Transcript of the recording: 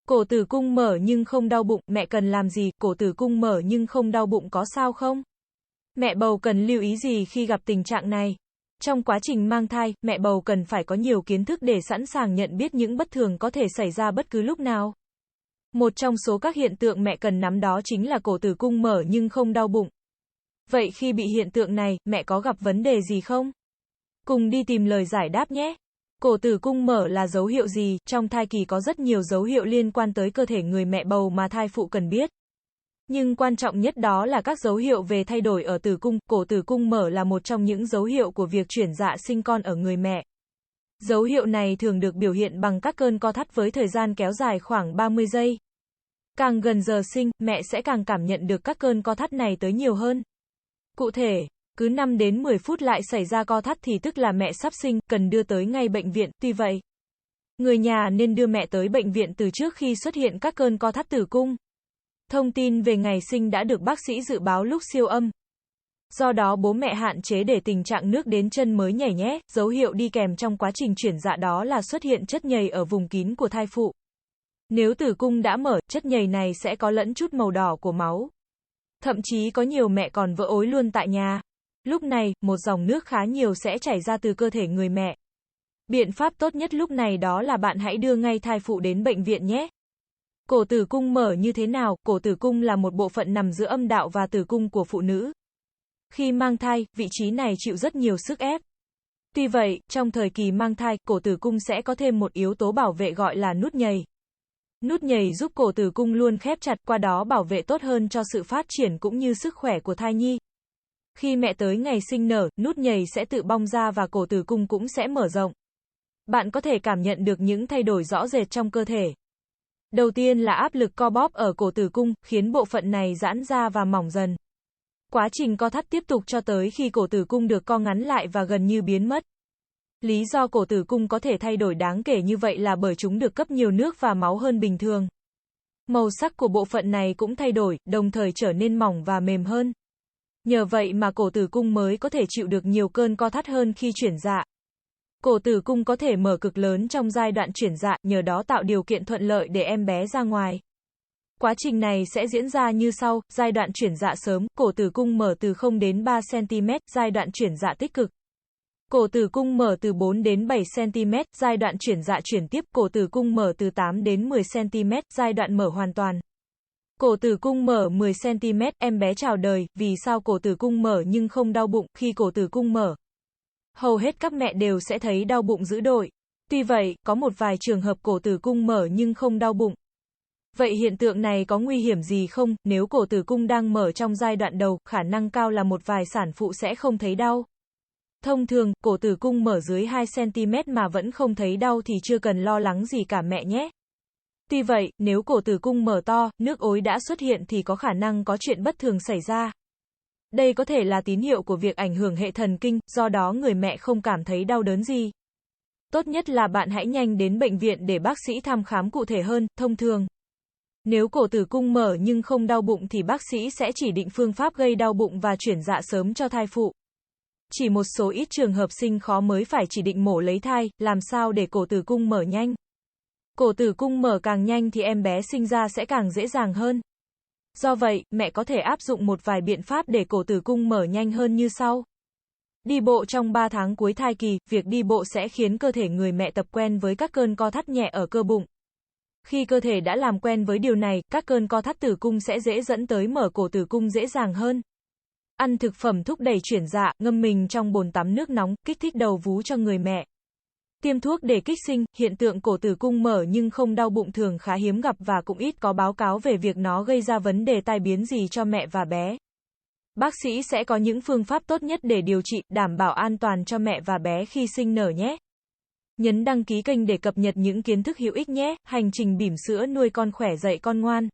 Cổ tử cung mở nhưng không đau bụng, mẹ cần làm gì? Cổ tử cung mở nhưng không đau bụng có sao không? Mẹ bầu cần lưu ý gì khi gặp tình trạng này? Trong quá trình mang thai, mẹ bầu cần phải có nhiều kiến thức để sẵn sàng nhận biết những bất thường có thể xảy ra bất cứ lúc nào. Một trong số các hiện tượng mẹ cần nắm đó chính là cổ tử cung mở nhưng không đau bụng. Vậy khi bị hiện tượng này, mẹ có gặp vấn đề gì không? Cùng đi tìm lời giải đáp nhé. Cổ tử cung mở là dấu hiệu gì? Trong thai kỳ có rất nhiều dấu hiệu liên quan tới cơ thể người mẹ bầu mà thai phụ cần biết. Nhưng quan trọng nhất đó là các dấu hiệu về thay đổi ở tử cung. Cổ tử cung mở là một trong những dấu hiệu của việc chuyển dạ sinh con ở người mẹ. Dấu hiệu này thường được biểu hiện bằng các cơn co thắt với thời gian kéo dài khoảng 30 giây. Càng gần giờ sinh, mẹ sẽ càng cảm nhận được các cơn co thắt này tới nhiều hơn. Cụ thể, cứ 5 đến 10 phút lại xảy ra co thắt thì tức là mẹ sắp sinh, cần đưa tới ngay bệnh viện. Tuy vậy, người nhà nên đưa mẹ tới bệnh viện từ trước khi xuất hiện các cơn co thắt tử cung. Thông tin về ngày sinh đã được bác sĩ dự báo lúc siêu âm. Do đó bố mẹ hạn chế để tình trạng nước đến chân mới nhảy nhé. Dấu hiệu đi kèm trong quá trình chuyển dạ đó là xuất hiện chất nhầy ở vùng kín của thai phụ. Nếu tử cung đã mở, chất nhầy này sẽ có lẫn chút màu đỏ của máu. Thậm chí có nhiều mẹ còn vỡ ối luôn tại nhà. Lúc này, một dòng nước khá nhiều sẽ chảy ra từ cơ thể người mẹ. Biện pháp tốt nhất lúc này đó là bạn hãy đưa ngay thai phụ đến bệnh viện nhé. Cổ tử cung mở như thế nào? Cổ tử cung là một bộ phận nằm giữa âm đạo và tử cung của phụ nữ. Khi mang thai, vị trí này chịu rất nhiều sức ép. Tuy vậy, trong thời kỳ mang thai, cổ tử cung sẽ có thêm một yếu tố bảo vệ gọi là nút nhầy. Nút nhầy giúp cổ tử cung luôn khép chặt, qua đó bảo vệ tốt hơn cho sự phát triển cũng như sức khỏe của thai nhi. Khi mẹ tới ngày sinh nở, nút nhầy sẽ tự bong ra và cổ tử cung cũng sẽ mở rộng. Bạn có thể cảm nhận được những thay đổi rõ rệt trong cơ thể. Đầu tiên là áp lực co bóp ở cổ tử cung, khiến bộ phận này giãn ra và mỏng dần. Quá trình co thắt tiếp tục cho tới khi cổ tử cung được co ngắn lại và gần như biến mất. Lý do cổ tử cung có thể thay đổi đáng kể như vậy là bởi chúng được cấp nhiều nước và máu hơn bình thường. Màu sắc của bộ phận này cũng thay đổi, đồng thời trở nên mỏng và mềm hơn. Nhờ vậy mà cổ tử cung mới có thể chịu được nhiều cơn co thắt hơn khi chuyển dạ. Cổ tử cung có thể mở cực lớn trong giai đoạn chuyển dạ, nhờ đó tạo điều kiện thuận lợi để em bé ra ngoài. Quá trình này sẽ diễn ra như sau: giai đoạn chuyển dạ sớm, cổ tử cung mở từ 0 đến 3 cm, giai đoạn chuyển dạ tích cực. Cổ tử cung mở từ 4 đến 7 cm, giai đoạn chuyển dạ chuyển tiếp, cổ tử cung mở từ 8 đến 10 cm, giai đoạn mở hoàn toàn. Cổ tử cung mở 10 cm, em bé chào đời. Vì sao cổ tử cung mở nhưng không đau bụng? Khi cổ tử cung mở, hầu hết các mẹ đều sẽ thấy đau bụng dữ dội. Tuy vậy, có một vài trường hợp cổ tử cung mở nhưng không đau bụng. Vậy hiện tượng này có nguy hiểm gì không? Nếu cổ tử cung đang mở trong giai đoạn đầu, khả năng cao là một vài sản phụ sẽ không thấy đau. Thông thường, cổ tử cung mở dưới 2 cm mà vẫn không thấy đau thì chưa cần lo lắng gì cả mẹ nhé. Tuy vậy, nếu cổ tử cung mở to, nước ối đã xuất hiện thì có khả năng có chuyện bất thường xảy ra. Đây có thể là tín hiệu của việc ảnh hưởng hệ thần kinh, do đó người mẹ không cảm thấy đau đớn gì. Tốt nhất là bạn hãy nhanh đến bệnh viện để bác sĩ thăm khám cụ thể hơn. Thông thường, nếu cổ tử cung mở nhưng không đau bụng thì bác sĩ sẽ chỉ định phương pháp gây đau bụng và chuyển dạ sớm cho thai phụ. Chỉ một số ít trường hợp sinh khó mới phải chỉ định mổ lấy thai. Làm sao để cổ tử cung mở nhanh? Cổ tử cung mở càng nhanh thì em bé sinh ra sẽ càng dễ dàng hơn. Do vậy, mẹ có thể áp dụng một vài biện pháp để cổ tử cung mở nhanh hơn như sau. Đi bộ trong 3 tháng cuối thai kỳ. Việc đi bộ sẽ khiến cơ thể người mẹ tập quen với các cơn co thắt nhẹ ở cơ bụng. Khi cơ thể đã làm quen với điều này, các cơn co thắt tử cung sẽ dễ dẫn tới mở cổ tử cung dễ dàng hơn. Ăn thực phẩm thúc đẩy chuyển dạ, ngâm mình trong bồn tắm nước nóng, kích thích đầu vú cho người mẹ. Tiêm thuốc để kích sinh. Hiện tượng cổ tử cung mở nhưng không đau bụng thường khá hiếm gặp và cũng ít có báo cáo về việc nó gây ra vấn đề tai biến gì cho mẹ và bé. Bác sĩ sẽ có những phương pháp tốt nhất để điều trị, đảm bảo an toàn cho mẹ và bé khi sinh nở nhé. Nhấn đăng ký kênh để cập nhật những kiến thức hữu ích nhé. Hành trình bỉm sữa nuôi con khỏe dạy con ngoan.